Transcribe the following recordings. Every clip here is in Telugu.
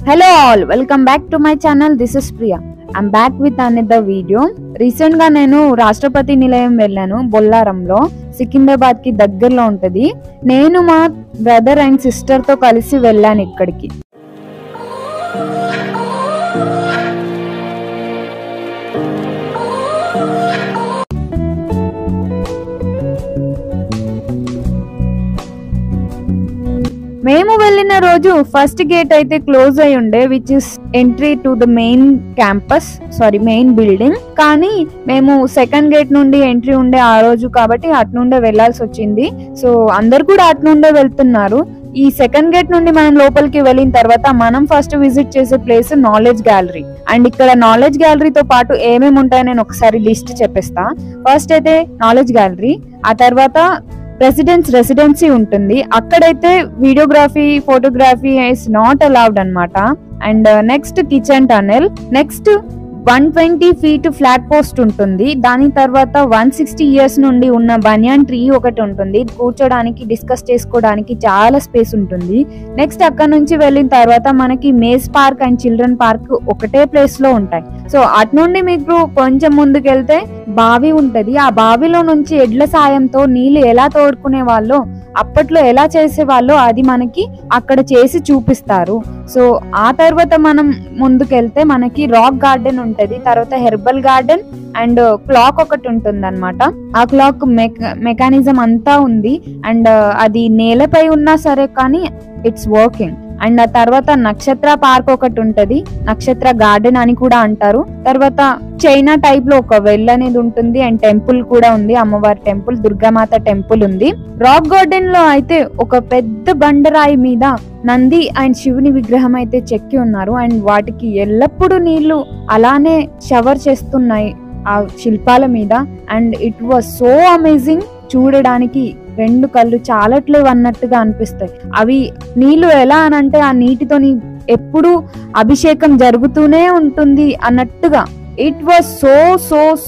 Hello all, welcome back to my channel. This is Priya. I'm back with another video. Recent గా నేను రాష్ట్రపతి నిలయం వెళ్ళాను. బొల్లారంలో, సికింద్రాబాద్ కి దగ్గరలో ఉంటది. నేను మా బ్రదర్ అండ్ సిస్టర్ తో కలిసి వెళ్ళాను ఇక్కడికి. మేము వెళ్ళిన రోజు ఫస్ట్ గేట్ అయితే క్లోజ్ అయి ఉండే, which is entry to the main campus, main building. కానీ మేము సెకండ్ గేట్ నుండి ఎంట్రీ ఉండే ఆ రోజు కాబట్టి అటు నుండే వెళ్లాల్సి వచ్చింది. సో అందరు కూడా అటు నుండే వెళ్తున్నారు. ఈ సెకండ్ గేట్ నుండి మనం లోపలికి వెళ్ళిన తర్వాత మనం ఫస్ట్ విజిట్ చేసే ప్లేస్ నాలెడ్జ్ గ్యాలరీ. అండ్ ఇక్కడ నాలెడ్జ్ గ్యాలరీతో పాటు ఏమేమి ఉంటాయో నేను ఒకసారి లిస్ట్ చెప్పేస్తా. ఫస్ట్ అయితే నాలెడ్జ్ గ్యాలరీ, ఆ తర్వాత ప్రెసిడెంట్స్ రెసిడెన్సీ ఉంటుంది. అక్కడైతే videography, photography is not allowed అన్నమాట. And next kitchen tunnel, next 120 feet flat post ఉంటుంది. దాని తర్వాత 160 years నుండి ఉన్న బనియాన్ ట్రీ ఒకటి ఉంటుంది. కూర్చోడానికి, డిస్కస్ చేసుకోవడానికి చాలా స్పేస్ ఉంటుంది. నెక్స్ట్ అక్కడ నుంచి వెళ్ళిన తర్వాత మనకి maze park and children park ఒకటే ప్లేస్ లో ఉంటాయి. సో అటు నుండి మీకు కొంచెం ముందుకు వెళ్తే బావి ఉంటది. ఆ బావిలో నుంచి ఎడ్ల సాయంతో నీళ్లు ఎలా తోడుకునే వాళ్ళో, అప్పట్లో ఎలా చేసేవాళ్ళో అది మనకి అక్కడ చేసి చూపిస్తారు. సో ఆ తర్వాత మనం ముందుకెళ్తే మనకి రాక్ గార్డెన్ ఉంటది, తర్వాత హెర్బల్ గార్డెన్ అండ్ క్లాక్ ఒకటి ఉంటుంది అనమాట. ఆ క్లాక్ మెకానిజం అంతా ఉంది. అండ్ అది నేలపై ఉన్నా సరే కానీ ఇట్స్ వర్కింగ్. అండ్ ఆ తర్వాత నక్షత్ర పార్క్ ఒకటి ఉంటది, నక్షత్ర గార్డెన్ అని కూడా అంటారు. తర్వాత చైనా టైప్ లో ఒక వెల్ అనేది ఉంటుంది. అండ్ టెంపుల్ కూడా ఉంది, అమ్మవారి టెంపుల్, దుర్గామాత టెంపుల్ ఉంది. రాక్ గార్డెన్ లో అయితే ఒక పెద్ద బండరాయి మీద నంది అండ్ శివుని విగ్రహం అయితే చెక్కి ఉన్నారు. అండ్ వాటికి ఎల్లప్పుడూ నీళ్లు అలానే షవర్ చేస్తున్నాయి ఆ శిల్పాల మీద. And it was so amazing. చూడడానికి రెండు కళ్ళు చాలట్లేవు అన్నట్టుగా అనిపిస్తాయి. అవి నీళ్లు ఎలా అనంటే ఆ నీటితోని ఎప్పుడు అభిషేకం జరుగుతూనే ఉంటుంది అన్నట్టుగా. ఇట్ వాజ్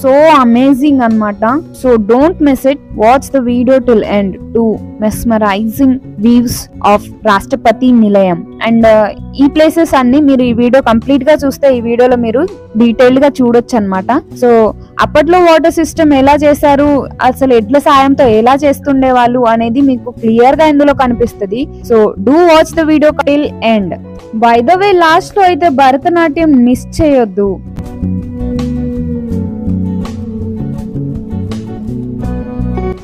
సో అమేజింగ్ అన్నమాట. So don't miss it, watch the video till end to mesmerizing views of Rashtrapati Nilayam. And ఈ ప్లేసెస్ అన్ని మీరు ఈ వీడియో కంప్లీట్ గా చూస్తే ఈ వీడియోలో మీరు డీటెయిల్డ్ గా చూడొచ్చు అనమాట. సో అప్పట్లో వాటర్ సిస్టమ్ ఎలా చేశారు, అసలు ఎడ్ల సాయంతో ఎలా చేస్తుండే వాళ్ళు అనేది మీకు క్లియర్ గా ఇందులో కనిపిస్తుంది. So do watch the video till end. By the way, last లో అయితే భరతనాట్యం మిస్ చేయొద్దు.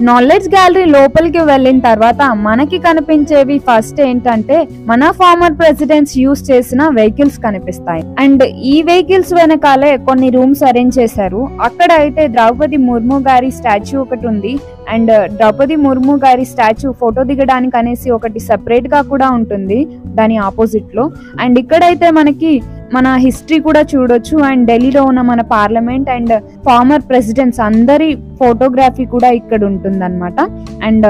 నాలెడ్జ్ గ్యాలరీ లోపలికి వెళ్ళిన తర్వాత మనకి కనిపించేవి ఫస్ట్ ఏంటంటే మన ఫార్మర్ ప్రెసిడెంట్స్ యూజ్ చేసిన వెహికల్స్ కనిపిస్తాయి. అండ్ ఈ వెహికల్స్ వెనకాలే కొన్ని రూమ్స్ అరేంజ్ చేశారు. అక్కడ అయితే ద్రౌపది ముర్ము గారి స్టాచ్యూ ఒకటి ఉంది. అండ్ ద్రౌపది ముర్ము గారి స్టాచ్యూ ఫోటో దిగడానికి అనేసి ఒకటి సెపరేట్ గా కూడా ఉంటుంది దాని ఆపోజిట్ లో. అండ్ ఇక్కడైతే మనకి మన హిస్టరీ కూడా చూడొచ్చు. అండ్ ఢిల్లీలో ఉన్న మన పార్లమెంట్ అండ్ ఫార్మర్ ప్రెసిడెంట్స్ అందరి ఫోటోగ్రఫీ కూడా ఇక్కడ ఉంటుంది అనమాట. అండ్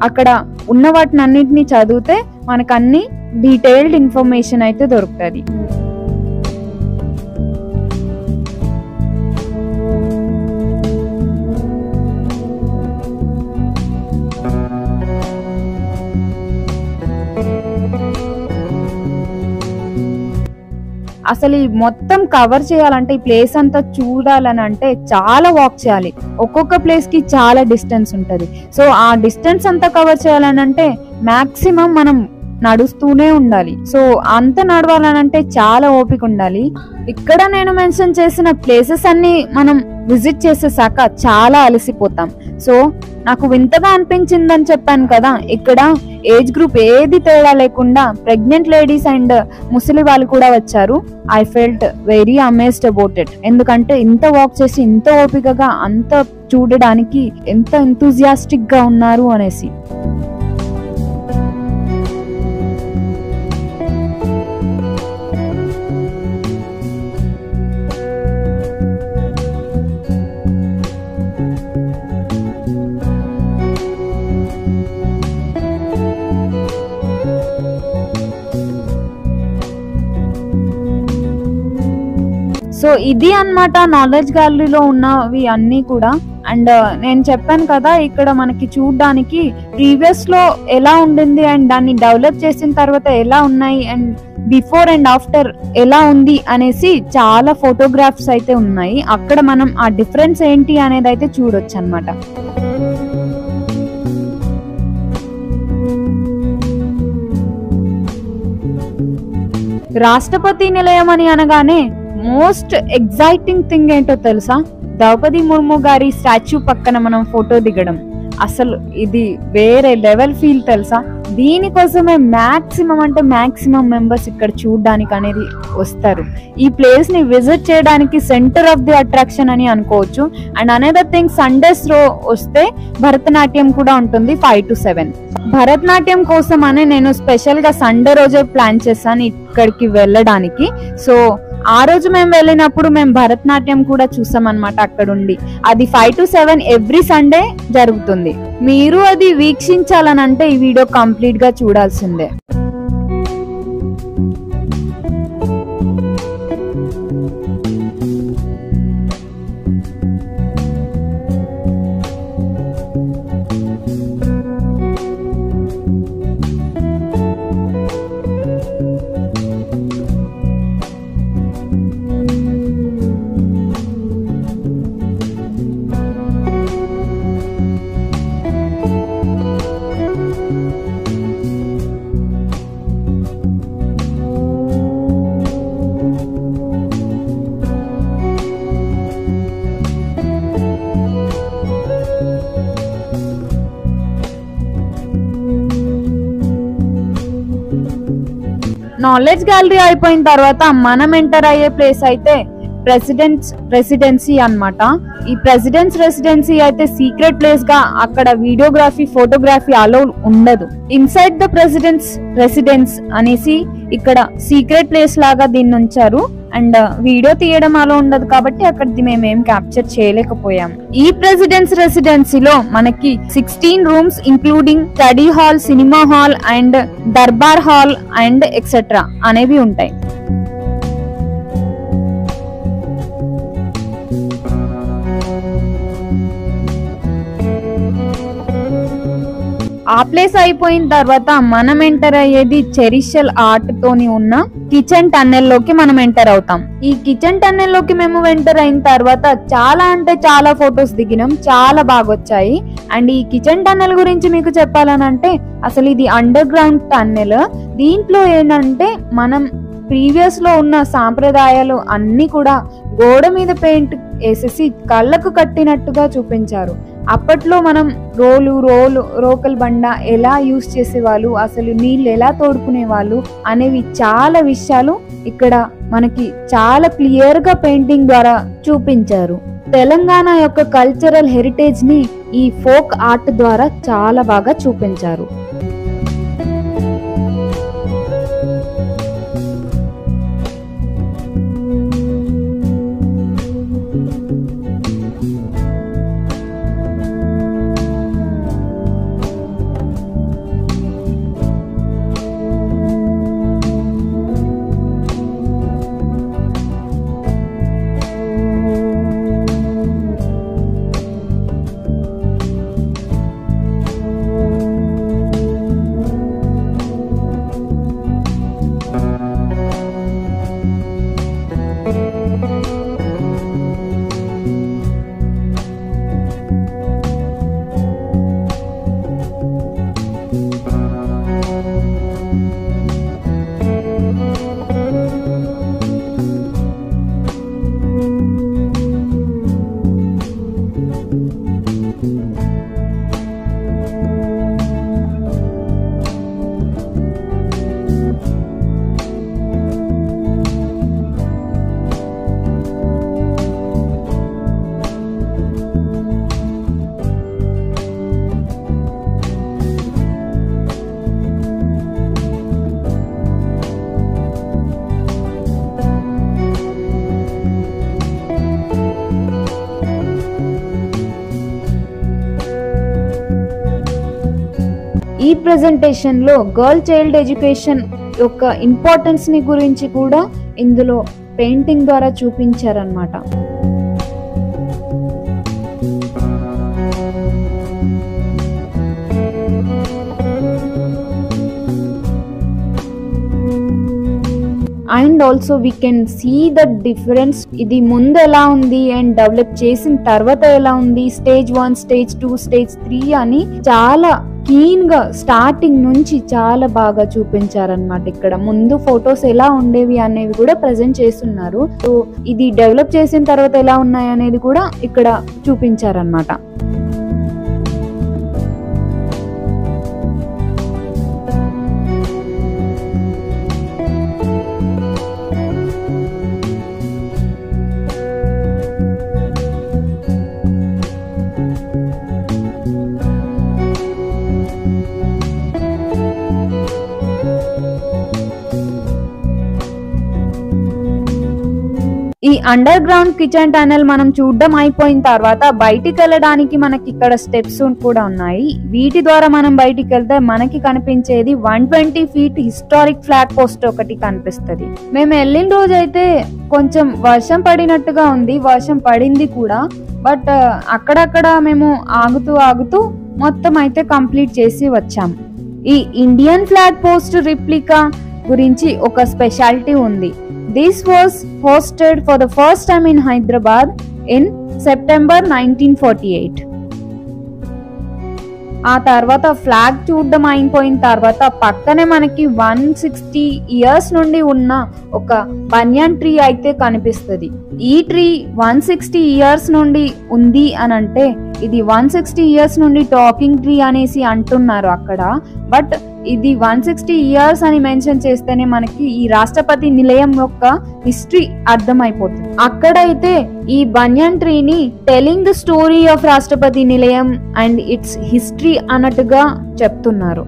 అక్కడ ఉన్న వాటిని అన్నిటిని చదివితే మనకు అన్ని డీటెయిల్డ్ ఇన్ఫర్మేషన్ అయితే దొరుకుతుంది. అసలు ఈ మొత్తం కవర్ చేయాలంటే, ఈ ప్లేస్ అంతా చూడాలని అంటే చాలా వాక్ చేయాలి. ఒక్కొక్క ప్లేస్ కి చాలా డిస్టెన్స్ ఉంటది. సో ఆ డిస్టెన్స్ అంతా కవర్ చేయాలని అంటే మాక్సిమం మనం నడుస్తూనే ఉండాలి. సో అంత నడవాలనంటే చాలా ఓపిక ఉండాలి. ఇక్కడ నేను మెన్షన్ చేసిన ప్లేసెస్ అన్ని మనం విజిట్ చేసేసాక చాలా అలసిపోతాం. సో నాకు వింతగా అనిపించిందని చెప్పాను కదా, ఇక్కడ ఏజ్ గ్రూప్ ఏది తేడా లేకుండా ప్రెగ్నెంట్ లేడీస్ అండ్ ముసలి వాళ్ళు కూడా వచ్చారు. I felt very amazed about it. ఎందుకంటే ఇంత వాక్ చేసి ఇంత ఓపికగా అంత చూడడానికి ఎంత ఎంతూజియాస్టిక్ గా ఉన్నారు అనేసి. సో సో ఇది అన్నమాట నాలెడ్జ్ గ్యాలరీలో ఉన్నవి అన్నీ కూడా. అండ్ నేను చెప్పాను కదా, ఇక్కడ మనకి చూడడానికి ప్రీవియస్ లో ఎలా ఉండింది అండ్ దాన్ని డెవలప్ చేసిన తర్వాత ఎలా ఉన్నాయి అండ్ బిఫోర్ అండ్ ఆఫ్టర్ ఎలా ఉంది అనేసి చాలా ఫోటోగ్రాఫ్స్ అయితే ఉన్నాయి. అక్కడ మనం ఆ డిఫరెన్స్ ఏంటి అనేది అయితే చూడొచ్చు అన్నమాట. రాష్ట్రపతి నిలయం అని అనగానే మోస్ట్ ఎగ్జైటింగ్ థింగ్ ఏంటో తెలుసా? ద్రౌపది ముర్ము గారి స్టాచ్యూ పక్కన మనం ఫోటో దిగడం. అసలు ఇది వేరే లెవెల్ ఫీల్ తెలుసా? దీనికోసమే మాక్సిమం మెంబర్స్ ఇక్కడ చూడడానికి అనేది వస్తారు. ఈ ప్లేస్ ని విజిట్ చేయడానికి సెంటర్ ఆఫ్ ది అట్రాక్షన్ అని అనుకోవచ్చు. అండ్ అనదర్ థింగ్, సండేస్ వస్తే భరతనాట్యం కూడా ఉంటుంది 5 to 7. భరతనాట్యం కోసం అని నేను స్పెషల్ గా సండే రోజే ప్లాన్ చేశాను ఇక్కడికి వెళ్ళడానికి. సో ఆ రోజు మేము వెళ్ళినప్పుడు మేము భరతనాట్యం కూడా చూసాం అన్నమాట అక్కడుండి. అది 5 to 7 ఎవ్రీ సండే జరుగుతుంది. మీరు అది వీక్షించాలని అంటే ఈ వీడియో కంప్లీట్ గా చూడాల్సిందే. నాలెడ్జ్ గ్యాలరీ అయిపోయిన తర్వాత మనం ఎంటర్ అయ్యే ప్లేస్ అయితే ప్రెసిడెన్సీ అన్నమాట. ఈ రెసిడెన్సీ అయితే సీక్రెట్ ప్లేస్ గా, అక్కడ వీడియోగ్రఫీ ఫోటోగ్రఫీ అలో ఉండదు. ఇన్సైడ్ ద రెసిడెన్స్ అనేసి ఇక్కడ సీక్రెట్ ప్లేస్ లాగా దీన్ని ఉంచారు. అండ్ వీడియో తీయడం అలా ఉండదు కాబట్టి అక్కడ మేమేం క్యాప్చర్ చేయలేకపోయాం. ఈ రెసిడెన్సీలో మనకి 16 rooms including study hall, cinema hall and Darbar hall and etcetera అనేవి ఉంటాయి. ఆ ప్లేస్ అయిపోయిన తర్వాత మనం ఎంటర్ అయ్యేది చెరిషల్ ఆర్ట్ తోని ఉన్న కిచెన్ టన్నెల్ లోకి మనం ఎంటర్ అవుతాం. ఈ కిచెన్ టన్నెల్ లోకి మేము ఎంటర్ అయిన తర్వాత చాలా అంటే చాలా ఫొటోస్ దిగినాం, చాలా బాగా వచ్చాయి. అండ్ ఈ కిచెన్ టన్నెల్ గురించి మీకు చెప్పాలనంటే అసలు ఇది అండర్ గ్రౌండ్ టన్నెల్. దీంట్లో ఏంటంటే మనం ప్రీవియస్ లో ఉన్న సాంప్రదాయాలు అన్ని కూడా గోడ మీద పెయింట్ వేసేసి కళ్ళకు కట్టినట్టుగా చూపించారు. అప్పట్లో మనం రోకల్ బండ ఎలా యూజ్ చేసేవాళ్ళు, అసలు నీళ్ళు ఎలా తోడుకునే వాళ్ళు అనేవి చాలా విషయాలు ఇక్కడ మనకి చాలా క్లియర్ గా పెయింటింగ్ ద్వారా చూపించారు. తెలంగాణ యొక్క కల్చరల్ హెరిటేజ్ ని ఈ ఫోక్ ఆర్ట్ ద్వారా చాలా బాగా చూపించారు. ఈ ప్రెజెంటేషన్ లో గర్ల్ చైల్డ్ ఎడ్యుకేషన్ యొక్క ఇంపార్టెన్స్ ని గురించి కూడా ఇందులో పెయింటింగ్ ద్వారా చూపించారనమాట. And also we can see the difference. ఇది ముందు ఎలా ఉంది అండ్ డెవలప్ చేసిన తర్వాత ఎలా ఉంది, స్టేజ్ 1, స్టేజ్ 2, స్టేజ్ 3 అని చాలా క్లీన్ గా స్టార్టింగ్ నుంచి చాలా బాగా చూపించారనమాట. ఇక్కడ ముందు ఫొటోస్ ఎలా ఉండేవి అనేవి కూడా ప్రెజెంట్ చేస్తున్నారు. సో ఇది డెవలప్ చేసిన తర్వాత ఎలా ఉన్నాయి అనేది కూడా ఇక్కడ చూపించారనమాట. ఈ అండర్ గ్రౌండ్ కిచెన్ టనల్ మనం చూడడం అయిపోయిన తర్వాత బయటికి వెళ్ళడానికి మనకి ఇక్కడ స్టెప్స్ కూడా ఉన్నాయి. వీటి ద్వారా మనం బయటికి వెళ్తే మనకి కనిపించేది 120 feet హిస్టారిక్ ఫ్లాగ్ పోస్ట్ ఒకటి కనిపిస్తుంది. మేము వెళ్ళిన రోజు అయితే కొంచెం వర్షం పడినట్టుగా ఉంది, వర్షం పడింది కూడా. బట్ అక్కడక్కడ మేము ఆగుతూ మొత్తం అయితే కంప్లీట్ చేసి వచ్చాం. ఈ ఇండియన్ ఫ్లాగ్ పోస్ట్ రిప్లికా గురించి ఒక స్పెషాలిటీ ఉంది. This was hosted for the first time in Hyderabad in September 1948. ఆ తర్వాత ఫ్లాగ్ చూడడం అయిపోయిన తర్వాత పక్కనే మనకి 160 years నుండి ఉన్న ఒక బనియన్ ట్రీ అయితే కనిపిస్తుంది. ఈ ట్రీ 160 years నుండి ఉంది అని అంటే ఇది 160 years నుండి టాకింగ్ ట్రీ అనేసి అంటున్నారు అక్కడ. బట్ ఇది 160 years అని మెన్షన్ చేస్తేనే మనకి ఈ రాష్ట్రపతి నిలయం యొక్క హిస్టరీ అర్థమైపోతుంది. అక్కడైతే ఈ బనియన్ ట్రీని telling the story of Rashtrapati Nilayam and it's history అన్నట్టుగా చెప్తున్నారు.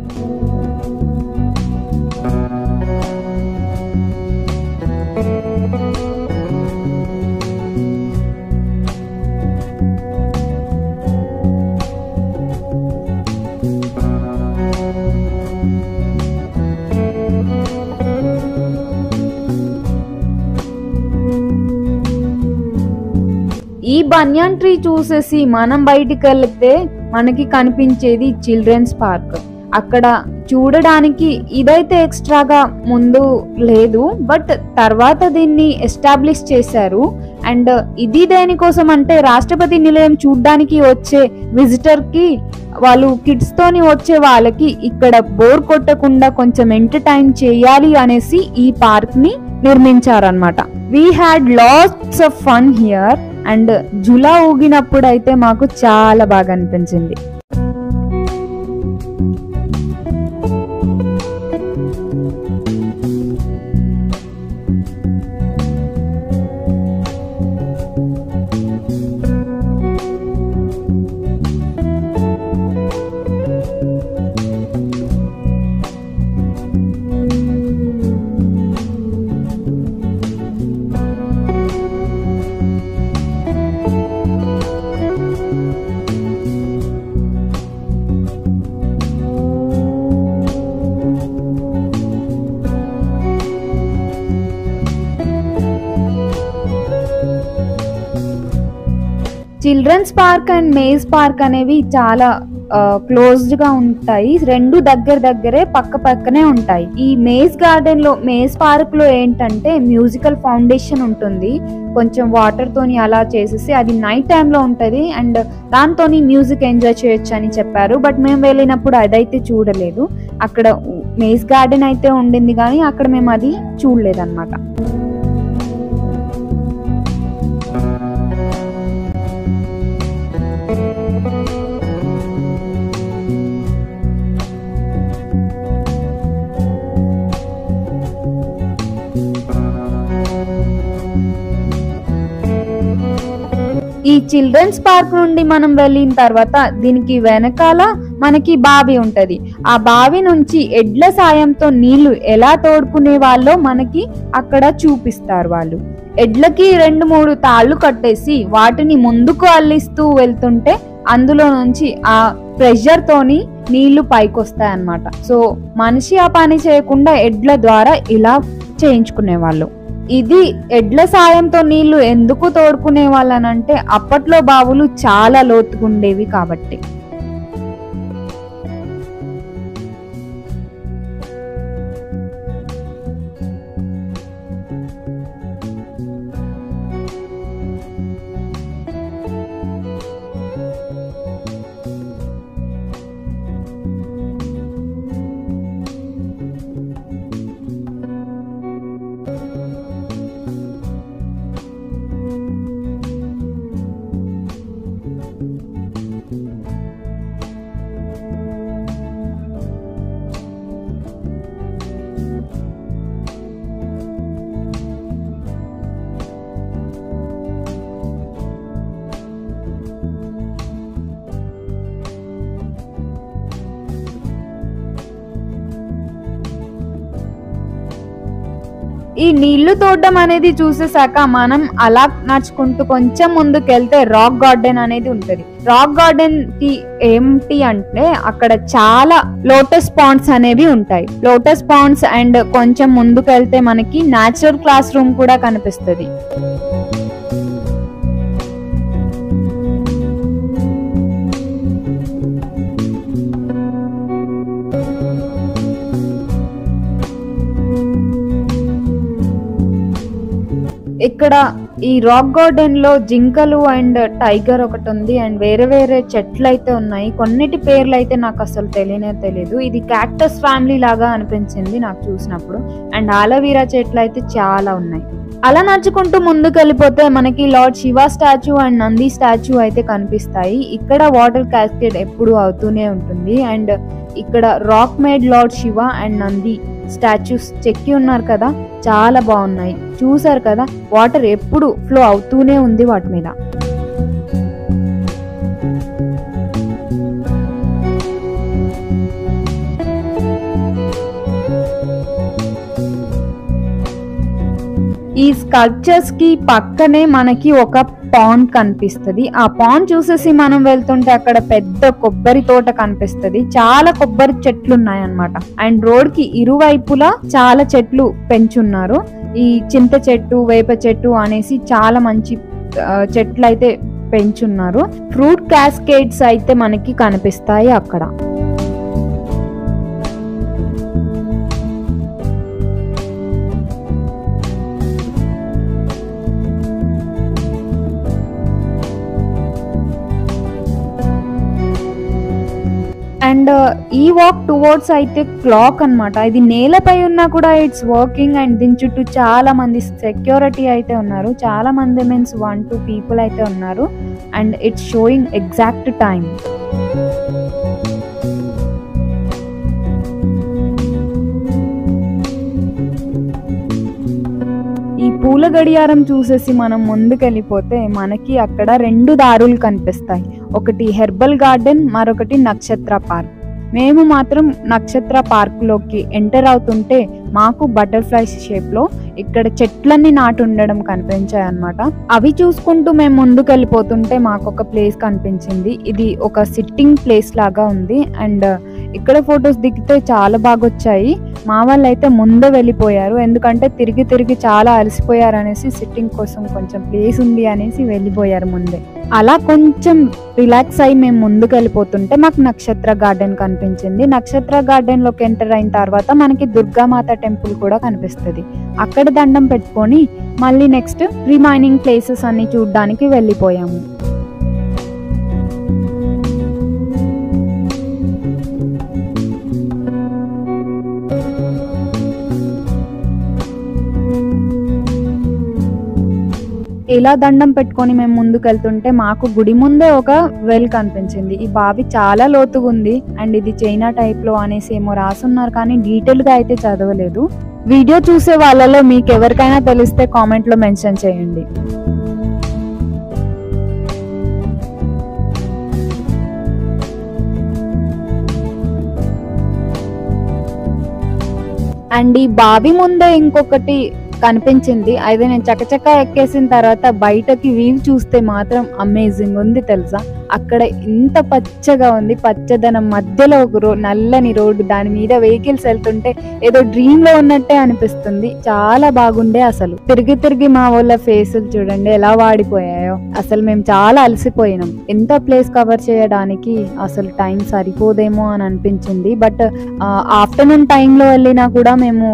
ఈ బనియన్ ట్రీ చూసేసి మనం బయటికి వెళ్తే మనకి కనిపించేది చిల్డ్రన్స్ పార్క్. అక్కడ చూడడానికి ఇదైతే ఎక్స్ట్రాగా ముందు లేదు, బట్ తర్వాత దీన్ని ఎస్టాబ్లిష్ చేశారు. అండ్ ఇది దేనికోసం అంటే రాష్ట్రపతి నిలయం చూడడానికి వచ్చే విజిటర్ కి వాళ్ళు కిడ్స్ తోని వచ్చే వాళ్ళకి ఇక్కడ బోర్ కొట్టకుండా కొంచెం ఎంటర్టైన్ చేయాలి అనేసి ఈ పార్క్ ని నిర్మించారనమాట. We had lots of fun here and జులా ఊగినప్పుడు అయితే మాకు చాలా బాగా అనిపించింది. Children's park and maze park అనేవి చాలా క్లోజ్డ్ గా ఉంటాయి. రెండు దగ్గరే పక్కనే ఉంటాయి. ఈ మేజ్ గార్డెన్ లో మేజ్ పార్క్ లో ఏంటంటే మ్యూజికల్ ఫౌండేషన్ ఉంటుంది. కొంచెం వాటర్ తోని అలా చేసేసి అది నైట్ టైమ్ లో ఉంటది అండ్ దాంతోని మ్యూజిక్ ఎంజాయ్ చేయొచ్చు అని చెప్పారు. బట్ మేము వెళ్ళినప్పుడు అదైతే చూడలేదు. అక్కడ మేజ్ గార్డెన్ అయితే ఉండింది కానీ అక్కడ మేము అది చూడలేదు అన్నమాట. ఈ చిల్డ్రన్స్ పార్క్ నుండి మనం వెళ్ళిన తర్వాత దీనికి వెనకాల మనకి బావి ఉంటది. ఆ బావి నుంచి ఎడ్ల సాయంతో నీళ్లు ఎలా తోడుకునే వాళ్ళో మనకి అక్కడ చూపిస్తారు. వాళ్ళు ఎడ్లకి 2-3 తాళ్లు కట్టేసి వాటిని ముందుకు అల్లిస్తూ వెళ్తుంటే అందులో నుంచి ఆ ప్రెషర్ తోని నీళ్లు పైకొస్తాయి అన్నమాట. సో మనిషి ఆ పని చేయకుండా ఎడ్ల ద్వారా ఇలా చేయించుకునే వాళ్ళు. ఇది ఎడ్ల సాయంతో నీళ్లు ఎందుకు తోడుకునే వాళ్ళనంటే అప్పట్లో బావులు చాలా లోతుగుండేవి కాబట్టి. ఈ నీళ్లు తోడడం అనేది చూసేసాక మనం అలా నడుచుకుంటూ కొంచెం ముందుకెళ్తే రాక్ గార్డెన్ అనేది ఉంటది. రాక్ గార్డెన్ కి ఏంటి అంటే అక్కడ చాలా లోటస్ పాండ్స్ అనేవి ఉంటాయి. లోటస్ పాండ్స్ అండ్ కొంచెం ముందుకెళ్తే మనకి న్యాచురల్ క్లాస్ రూమ్ కూడా కనిపిస్తుంది. ఇక్కడ ఈ రాక్ గార్డెన్ లో జింకలు అండ్ టైగర్ ఒకటి ఉంది అండ్ వేరే వేరే చెట్లు అయితే ఉన్నాయి. కొన్నిటి పేర్లు అయితే నాకు అసలు తెలియదు. ఇది క్యాక్టస్ ఫ్యామిలీ లాగా అనిపించింది నాకు చూసినప్పుడు. అండ్ ఆలవీరా చెట్లు అయితే చాలా ఉన్నాయి. అలా నడుచుకుంటూ ముందుకు వెళ్ళిపోతే మనకి lord Shiva statue and Nandi statue అయితే కనిపిస్తాయి. ఇక్కడ వాటర్ క్యాస్కేడ్ ఎప్పుడు అవుతూనే ఉంటుంది. అండ్ ఇక్కడ rock made lord Shiva and Nandi statues చెక్కి ఉన్నారు కదా, చాలా బాగున్నాయి. చూసారు కదా, వాటర్ ఎప్పుడు ఫ్లో అవుతూనే ఉంది వాటి మీద. ఈ స్కల్ప్చర్స్ కి పక్కనే మనకి ఒక పాండ్ కనిపిస్తుంది. ఆ పాండ్ చూసేసి మనం వెళ్తుంటే అక్కడ పెద్ద కొబ్బరి తోట కనిపిస్తుంది. చాలా కొబ్బరి చెట్లు ఉన్నాయి అన్నమాట. అండ్ రోడ్ కి ఇరువైపులా చాలా చెట్లు పెంచున్నారు. ఈ చింత చెట్టు, వేప చెట్టు అనేసి చాలా మంచి చెట్లు అయితే పెంచున్నారు. ఫ్రూట్ క్యాస్కేడ్స్ అయితే మనకి కనిపిస్తాయి అక్కడ. అండ్ ఈ వాక్ టువర్డ్స్ అయితే క్లాక్ అన్నమాట. ఇది నేలపై ఉన్నా కూడా ఇట్స్ వర్కింగ్. అండ్ దీని చుట్టూ చాలా మంది సెక్యూరిటీ అయితే ఉన్నారు. చాలా మంది మీన్స్ 1-2 పీపుల్ అయితే ఉన్నారు. And it's sowing exact time. ఈ పూల గడియారం చూసేసి మనం ముందుకెళ్ళిపోతే మనకి అక్కడ 2 దారులు కనిపిస్తాయి. ఒకటి హెర్బల్ గార్డెన్, మరొకటి నక్షత్ర పార్క్. మేము మాత్రం నక్షత్ర పార్క్ లోకి ఎంటర్ అవుతుంటే మాకు బటర్ఫ్లైస్ షేప్ లో ఇక్కడ చెట్లన్నీ నాటు ఉండడం కనిపించాయి అన్నమాట. అవి చూసుకుంటూ మేము ముందుకు వెళ్ళిపోతుంటే మాకు ఒక ప్లేస్ కనిపించింది. ఇది ఒక సిట్టింగ్ ప్లేస్ లాగా ఉంది. అండ్ ఇక్కడ ఫొటోస్ దిగితే చాలా బాగా వచ్చాయి. మా వాళ్ళు అయితే ముందే వెళ్ళిపోయారు, ఎందుకంటే తిరిగి తిరిగి చాలా అలసిపోయారు అనేసి సిట్టింగ్ కోసం కొంచెం ప్లేస్ ఉంది అనేసి వెళ్ళిపోయారు ముందే. అలా కొంచెం రిలాక్స్ అయ్యి మేము ముందుకు వెళ్ళిపోతుంటే మాకు నక్షత్ర గార్డెన్ కనిపించింది. నక్షత్ర గార్డెన్ లోకి ఎంటర్ అయిన తర్వాత మనకి దుర్గామాత టెంపుల్ కూడా కనిపిస్తుంది. అక్కడ దండం పెట్టుకొని మళ్ళీ నెక్స్ట్ రిమైనింగ్ ప్లేసెస్ అన్ని చూడడానికి వెళ్ళిపోయాము. ఇలా దండం పెట్టుకొని మేము ముందుకు వెళ్తుంటే మాకు గుడి ముందే ఒక వెల్ కనిపించింది. ఈ బావి చాలా లోతుగా ఉంది. అండ్ ఇది చైనా టైప్ లో అనేసి ఏమో రాసున్నారు, కానీ డీటెయిల్ గా అయితే చదవలేదు. వీడియో చూసే వాళ్ళలో మీకు ఎవరికైనా తెలిస్తే కామెంట్ లో మెన్షన్ చేయండి. అండ్ ఈ బావి ముందే ఇంకొకటి కనిపించింది. అయితే నేను చకచక ఎక్కేసిన తర్వాత బయటకి వ్యూ చూస్తే మాత్రం అమేజింగ్ ఉంది తెలుసా. అక్కడ ఎంత పచ్చగా ఉంది, పచ్చదనం మధ్యలో ఒక నల్లని రోడ్డు, దాని మీద వెహికల్స్ వెళ్తుంటే ఏదో డ్రీమ్ లో ఉన్నట్టే అనిపిస్తుంది. చాలా బాగుండే. అసలు తిరిగి తిరిగి మా వాళ్ళ ఫేసులు చూడండి ఎలా వాడిపోయాయో. అసలు మేము చాలా అలసిపోయినాం. ఎంత ప్లేస్ కవర్ చేయడానికి అసలు టైం సరిపోదేమో అని అనిపించింది. బట్ ఆఫ్టర్నూన్ టైంలో వెళ్ళినా కూడా మేము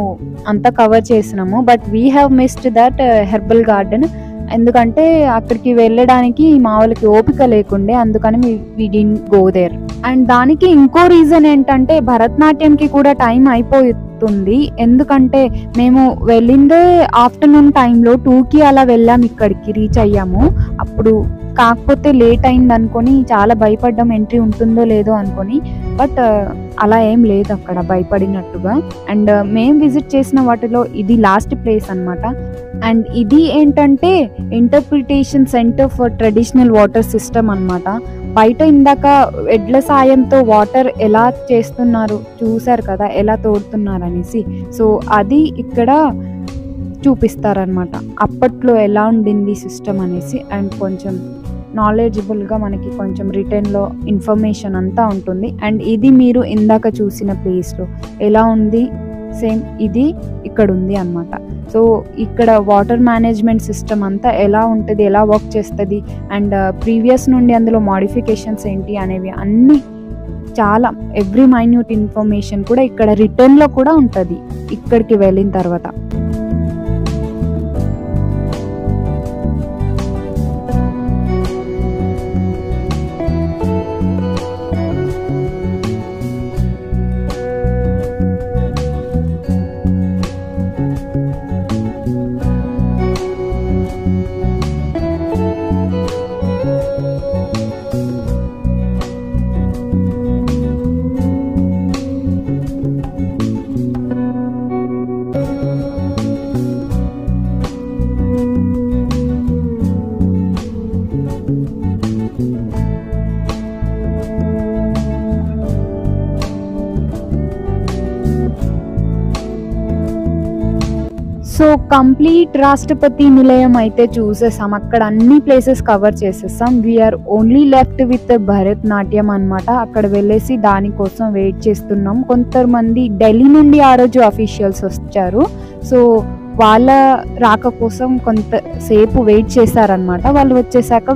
అంతా కవర్ చేసినాము. But we have missed that herbal garden. ఎందుకంటే అక్కడికి వెళ్ళడానికి మా వాళ్ళకి ఓపిక లేకుండే, అందుకని వి డిడ్ంట్ గో దేర్. అండ్ దానికి ఇంకో రీజన్ ఏంటంటే భరతనాట్యంకి కూడా టైం అయిపోతుంది. ఎందుకంటే మేము వెళ్ళిందే ఆఫ్టర్నూన్ టైంలో 2కి అలా వెళ్ళాం, ఇక్కడికి రీచ్ అయ్యాము. అప్పుడు కాకపోతే లేట్ అయింది అనుకొని చాలా భయపడ్డాం, ఎంట్రీ ఉంటుందో లేదో అనుకొని. బట్ అలా ఏం లేదు అక్కడ భయపడినట్టుగా. అండ్ మేము విజిట్ చేసిన వాటిలో ఇది లాస్ట్ ప్లేస్ అన్నమాట. అండ్ ఇది ఏంటంటే interpretation centre for traditional water system అన్నమాట. బయట ఇందాక ఎడ్ల సాయంతో వాటర్ ఎలా చేస్తున్నారు చూసారు కదా, ఎలా తోడుతున్నారు అనేసి. సో అది ఇక్కడ చూపిస్తారనమాట, అప్పట్లో ఎలా ఉండింది సిస్టమ్ అనేసి. అండ్ కొంచెం నాలెడ్జబుల్గా మనకి కొంచెం రిటర్న్లో ఇన్ఫర్మేషన్ అంతా ఉంటుంది. అండ్ ఇది మీరు ఇందాక చూసిన ప్లేస్లో ఎలా ఉంది, సేమ్ ఇది ఇక్కడ ఉంది అన్నమాట. సో ఇక్కడ వాటర్ మేనేజ్మెంట్ సిస్టమ్ అంతా ఎలా ఉంటుంది, ఎలా వర్క్ చేస్తుంది, అండ్ ప్రీవియస్ నుండి అందులో మోడిఫికేషన్స్ ఏంటి అనేవి అన్నీ చాలా ఎవ్రీ మైన్యూట్ ఇన్ఫర్మేషన్ కూడా ఇక్కడ రిటర్న్లో కూడా ఉంటుంది ఇక్కడికి వెళ్ళిన తర్వాత. సో కంప్లీట్ రాష్ట్రపతి నిలయం అయితే చూసేసాం, అక్కడ అన్ని ప్లేసెస్ కవర్ చేసేసాం. We're only left with Bharatanatyam అనమాట. అక్కడ వెళ్ళేసి దానికోసం వెయిట్ చేస్తున్నాం. కొంతమంది ఢిల్లీ నుండి ఆ రోజు అఫీషియల్స్ వచ్చారు. సో వాళ్ళ రాక కోసం కొంతసేపు వెయిట్ చేశారనమాట. వాళ్ళు వచ్చేసాక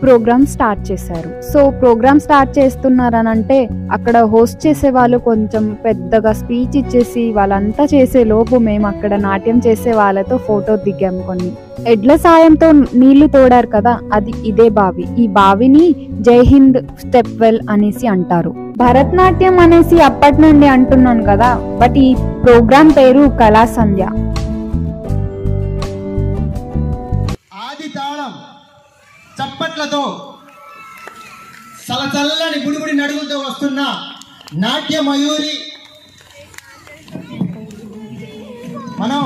ప్రోగ్రామ్ స్టార్ట్ చేశారు. సో ప్రోగ్రామ్ స్టార్ట్ చేస్తున్నారనంటే అక్కడ హోస్ట్ చేసే వాళ్ళు కొంచెం పెద్దగా స్పీచ్ ఇచ్చేసి వాళ్ళంతా చేసే లోపు మేము అక్కడ నాట్యం చేసే వాళ్ళతో ఫోటో దిగాం. కొన్ని ఎడ్ల సాయంతో నీళ్లు తోడారు కదా, అది ఇదే బావి. ఈ బావిని జై హింద్ స్టెప్ వెల్ అనేసి అంటారు. భరతనాట్యం అనేసి అప్పటి నుండి అంటున్నాను కదా, బట్ ఈ ప్రోగ్రామ్ పేరు కళా సంధ్య. చప్పట్లతో చల్లచల్లని గుడిగుడి నడుగులతో వస్తున్న నాట్య మయూరి మనం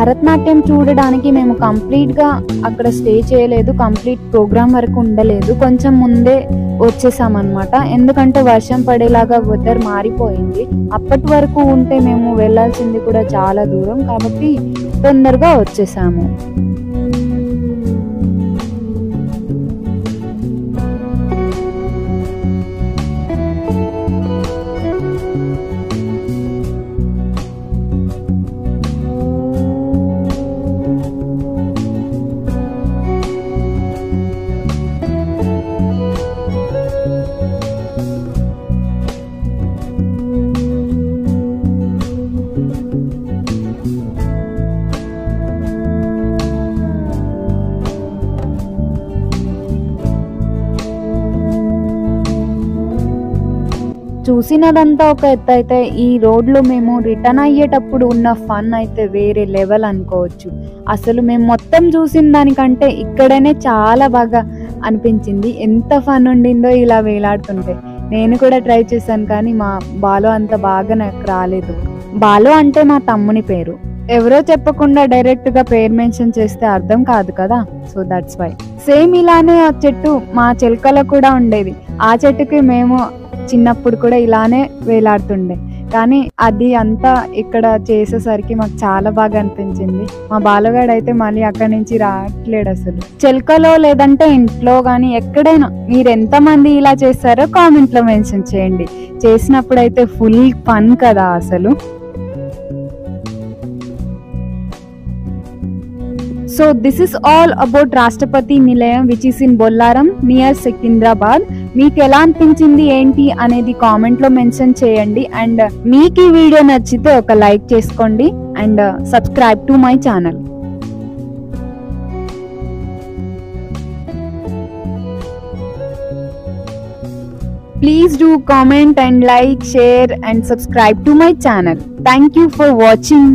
భరతనాట్యం చూడడానికి మేము కంప్లీట్ గా అక్కడ స్టే చేయలేదు, కంప్లీట్ ప్రోగ్రామ్ వరకు ఉండలేదు, కొంచెం ముందే వచ్చేసామన్నమాట. ఎందుకంటే వర్షం పడేలాగా వెదర్ మారిపోయింది. అప్పటి వరకు ఉంటే మేము వెళ్ళాల్సింది కూడా చాలా దూరం, కాబట్టి తొందరగా వచ్చేసాము. చూసినదంతా ఒక ఎత్తు అయితే, ఈ రోడ్లో మేము రిటర్న్ అయ్యేటప్పుడు ఉన్న ఫన్ అయితే వేరే లెవెల్ అనుకోవచ్చు. అసలు మేము మొత్తం చూసిన దానికంటే ఇక్కడనే చాలా బాగా అనిపించింది. ఎంత ఫన్ ఉండిందో ఇలా వేలాడుతుంటే. నేను కూడా ట్రై చేశాను, కానీ మా బాలు అంత బాగా నాకు రాలేదు. బాలు అంటే మా తమ్ముని పేరు. ఎవరో చెప్పకుండా డైరెక్ట్ గా పేరు మెన్షన్ చేస్తే అర్థం కాదు కదా, సో దట్స్ వై. సేమ్ ఇలానే ఆ చెట్టు మా చిలకలో కూడా ఉండేది. ఆ చెట్టుకి మేము చిన్నప్పుడు కూడా ఇలానే వేలాడుతుండే, కానీ అది అంతా ఇక్కడ చేసేసరికి మాకు చాలా బాగా అనిపించింది. మా బాలగాడు అయితే మళ్ళీ అక్కడి నుంచి రావట్లేడు అసలు. చిలకలో లేదంటే ఇంట్లో కానీ ఎక్కడైనా మీరు ఎంతమంది ఇలా చేస్తారో కామెంట్ లో మెన్షన్ చేయండి. చేసినప్పుడు అయితే ఫుల్ ఫన్ కదా అసలు. So this is all about Rashtrapati Nilayam, which is in Bollaram near Secunderabad. మీకు ఎలా అనిపించింది ఏంటి అనేది కామెంట్ లో మెన్షన్ చేయండి. అండ్ మీకు ఈ వీడియో నచ్చితే ఒక లైక్ చేసుకోండి and subscribe to my channel. Please do comment and like, share and subscribe to my channel. Thank you for watching.